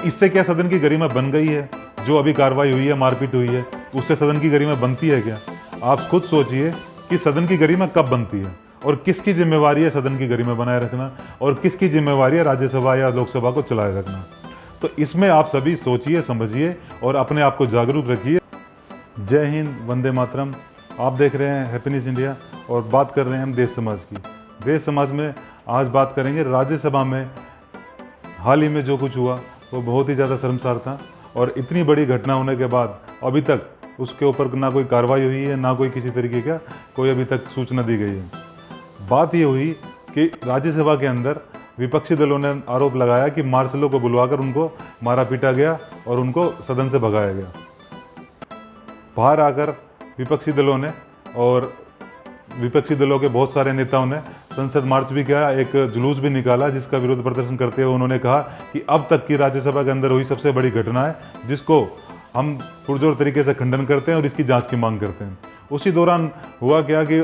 इससे क्या सदन की गरिमा बन गई है? जो अभी कार्रवाई हुई है, मारपीट हुई है, उससे सदन की गरिमा बनती है क्या? आप खुद सोचिए कि सदन की गरिमा कब बनती है और किसकी जिम्मेवारी है सदन की गरिमा बनाए रखना और किसकी जिम्मेवारी है राज्यसभा या लोकसभा को चलाए रखना। तो इसमें आप सभी सोचिए, समझिए और अपने आप को जागरूक रखिए। जय हिंद, वंदे मातरम। आप देख रहे हैं हैप्पीनेस इंडिया और बात कर रहे हैं हम देश समाज की। देश समाज में आज बात करेंगे राज्यसभा में हाल ही में जो कुछ हुआ वो बहुत ही ज़्यादा शर्मसार था और इतनी बड़ी घटना होने के बाद अभी तक उसके ऊपर ना कोई कार्रवाई हुई है, ना कोई किसी तरीके का कोई अभी तक सूचना दी गई है। बात ये हुई कि राज्यसभा के अंदर विपक्षी दलों ने आरोप लगाया कि मार्शलों को बुलवाकर उनको मारा पीटा गया और उनको सदन से भगाया गया। बाहर आकर विपक्षी दलों ने और विपक्षी दलों के बहुत सारे नेताओं ने संसद मार्च भी किया, एक जुलूस भी निकाला जिसका विरोध प्रदर्शन करते हुए उन्होंने कहा कि अब तक की राज्यसभा के अंदर हुई सबसे बड़ी घटना है जिसको हम पुरजोर तरीके से खंडन करते हैं और इसकी जांच की मांग करते हैं। उसी दौरान हुआ क्या कि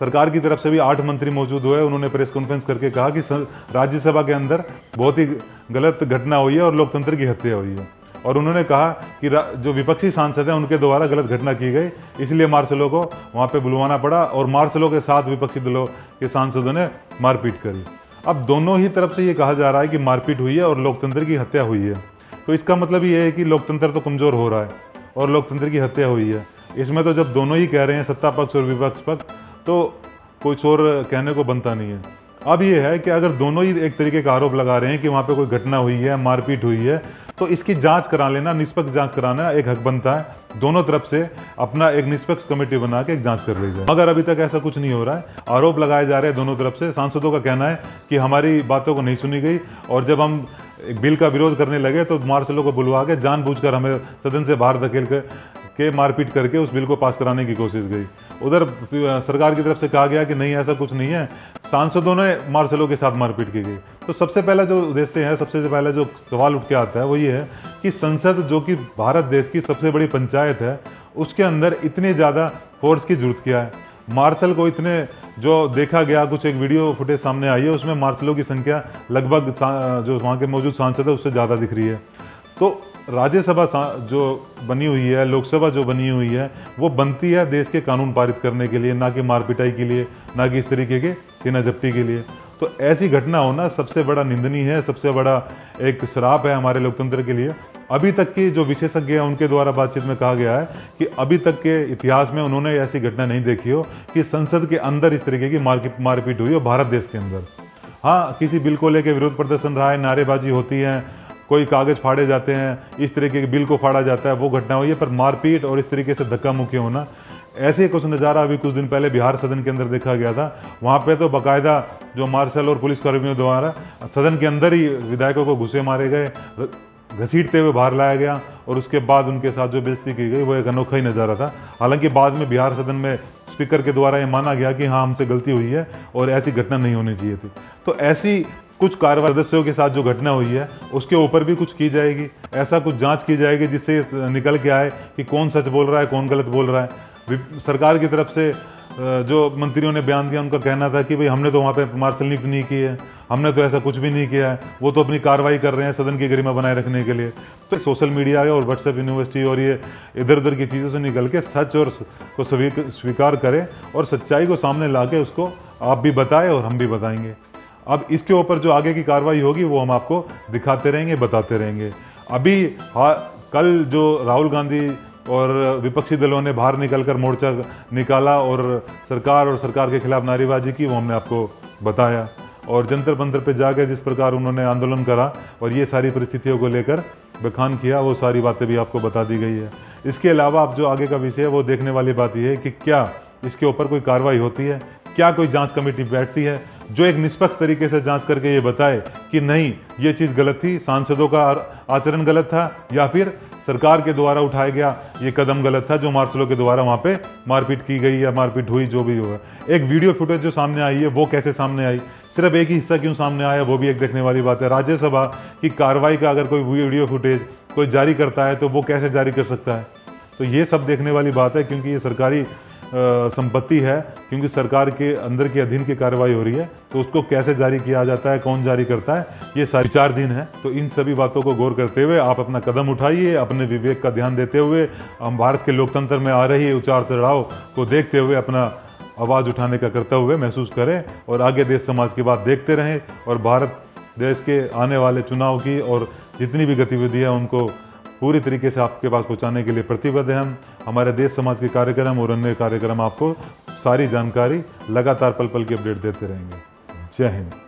सरकार की तरफ से भी 8 मंत्री मौजूद हुए। उन्होंने प्रेस कॉन्फ्रेंस करके कहा कि राज्यसभा के अंदर बहुत ही गलत घटना हुई है और लोकतंत्र की हत्या हुई है। और उन्होंने कहा कि जो विपक्षी सांसद हैं उनके द्वारा गलत घटना की गई, इसलिए मार्शलों को वहाँ पे बुलवाना पड़ा और मार्शलों के साथ विपक्षी दलों के सांसदों ने मारपीट करी। अब दोनों ही तरफ से ये कहा जा रहा है कि मारपीट हुई है और लोकतंत्र की हत्या हुई है। तो इसका मतलब ये है कि लोकतंत्र तो कमज़ोर हो रहा है और लोकतंत्र की हत्या हुई है। इसमें तो जब दोनों ही कह रहे हैं, सत्ता पक्ष और विपक्ष पक्ष, तो कुछ और कहने को बनता नहीं है। अब ये है कि अगर दोनों ही एक तरीके का आरोप लगा रहे हैं कि वहाँ पे कोई घटना हुई है, मारपीट हुई है, तो इसकी जांच करा लेना, निष्पक्ष जांच कराना एक हक बनता है। दोनों तरफ से अपना एक निष्पक्ष कमेटी बना के एक जांच कर ली जाए। मगर अभी तक ऐसा कुछ नहीं हो रहा है। आरोप लगाए जा रहे हैं दोनों तरफ से। सांसदों का कहना है कि हमारी बातों को नहीं सुनी गई और जब हम एक बिल का विरोध करने लगे तो मार्शलों को बुलवा के जानबूझकर हमें सदन से बाहर धकेल के मारपीट करके उस बिल को पास कराने की कोशिश गई। उधर सरकार की तरफ से कहा गया कि नहीं, ऐसा कुछ नहीं है, सांसदों ने मार्शलों के साथ मारपीट की गई। तो सबसे पहला जो उद्देश्य है, सबसे पहला जो सवाल उठ के आता है वो ये है कि संसद, जो कि भारत देश की सबसे बड़ी पंचायत है, उसके अंदर इतनी ज़्यादा फोर्स की जरूरत क्या है? मार्शल को इतने, जो देखा गया, कुछ एक वीडियो फुटेज सामने आई है, उसमें मार्शलों की संख्या लगभग जो वहाँ के मौजूद सांसद है उससे ज़्यादा दिख रही है। तो राज्यसभा जो बनी हुई है, लोकसभा जो बनी हुई है, वो बनती है देश के कानून पारित करने के लिए, ना कि मारपिटाई के लिए, ना कि इस तरीके के सीना जप्ती के लिए। तो ऐसी घटना होना सबसे बड़ा निंदनीय है, सबसे बड़ा एक श्राप है हमारे लोकतंत्र के लिए। अभी तक की जो विशेषज्ञ हैं उनके द्वारा बातचीत में कहा गया है कि अभी तक के इतिहास में उन्होंने ऐसी घटना नहीं देखी हो कि संसद के अंदर इस तरीके की मारपीट हुई हो भारत देश के अंदर। हाँ, किसी बिल को लेकर विरोध प्रदर्शन रहा है, नारेबाजी होती है, कोई कागज़ फाड़े जाते हैं, इस तरीके के बिल को फाड़ा जाता है, वो घटना हुई है। पर मारपीट और इस तरीके से धक्का मुक्की होना, ऐसे ही कुछ नज़ारा अभी कुछ दिन पहले बिहार सदन के अंदर देखा गया था। वहाँ पे तो बाकायदा जो मार्शल और पुलिसकर्मियों द्वारा सदन के अंदर ही विधायकों को घुसे मारे गए, घसीटते हुए बाहर लाया गया और उसके बाद उनके साथ जो बेइज्जती की गई वो एक अनोखा ही नज़ारा था। हालांकि बाद में बिहार सदन में स्पीकर के द्वारा ये माना गया कि हाँ, हमसे गलती हुई है और ऐसी घटना नहीं होनी चाहिए थी। तो ऐसी कुछ कार्रवाई सदस्यों के साथ जो घटना हुई है उसके ऊपर भी कुछ की जाएगी, ऐसा कुछ जांच की जाएगी जिससे निकल के आए कि कौन सच बोल रहा है, कौन गलत बोल रहा है। सरकार की तरफ से जो मंत्रियों ने बयान दिया, उनका कहना था कि भाई हमने तो वहाँ पे मार्शल नियुक्त नहीं की है, हमने तो ऐसा कुछ भी नहीं किया है, वो तो अपनी कार्रवाई कर रहे हैं सदन की गरिमा बनाए रखने के लिए। तो सोशल मीडिया और व्हाट्सएप यूनिवर्सिटी और ये इधर उधर की चीज़ों से निकल के सच और को स्वीकार करें और सच्चाई को सामने ला के उसको आप भी बताएं और हम भी बताएंगे। अब इसके ऊपर जो आगे की कार्रवाई होगी वो हम आपको दिखाते रहेंगे, बताते रहेंगे। अभी कल जो राहुल गांधी और विपक्षी दलों ने बाहर निकलकर मोर्चा निकाला और सरकार के खिलाफ नारेबाजी की, वो हमने आपको बताया। और जंतर मंतर पे जाकर जिस प्रकार उन्होंने आंदोलन करा और ये सारी परिस्थितियों को लेकर बखान किया, वो सारी बातें भी आपको बता दी गई है। इसके अलावा अब जो आगे का विषय है वो देखने वाली बात यह है कि क्या इसके ऊपर कोई कार्रवाई होती है, क्या कोई जांच कमेटी बैठती है जो एक निष्पक्ष तरीके से जांच करके ये बताए कि नहीं, ये चीज़ गलत थी, सांसदों का आचरण गलत था, या फिर सरकार के द्वारा उठाया गया ये कदम गलत था जो मार्शलों के द्वारा वहाँ पे मारपीट की गई या मारपीट हुई, जो भी हुआ। एक वीडियो फुटेज जो सामने आई है वो कैसे सामने आई, सिर्फ एक ही हिस्सा क्यों सामने आया, वो भी एक देखने वाली बात है। राज्यसभा की कार्रवाई का अगर कोई वीडियो फुटेज कोई जारी करता है तो वो कैसे जारी कर सकता है, तो ये सब देखने वाली बात है। क्योंकि ये सरकारी संपत्ति है, क्योंकि सरकार के अंदर के अधीन की कार्रवाई हो रही है, तो उसको कैसे जारी किया जाता है, कौन जारी करता है, ये सारी विचाराधीन है। तो इन सभी बातों को गौर करते हुए आप अपना कदम उठाइए, अपने विवेक का ध्यान देते हुए, हम भारत के लोकतंत्र में आ रही उतार चढ़ाव को देखते हुए अपना आवाज़ उठाने का कर्तव्य महसूस करें और आगे देश समाज की बात देखते रहें और भारत देश के आने वाले चुनाव की और जितनी भी गतिविधि है उनको पूरी तरीके से आपके पास पहुंचाने के लिए प्रतिबद्ध हैं हम। हमारे देश समाज के कार्यक्रम और अन्य कार्यक्रम आपको सारी जानकारी लगातार पल पल की अपडेट देते रहेंगे। जय हिंद।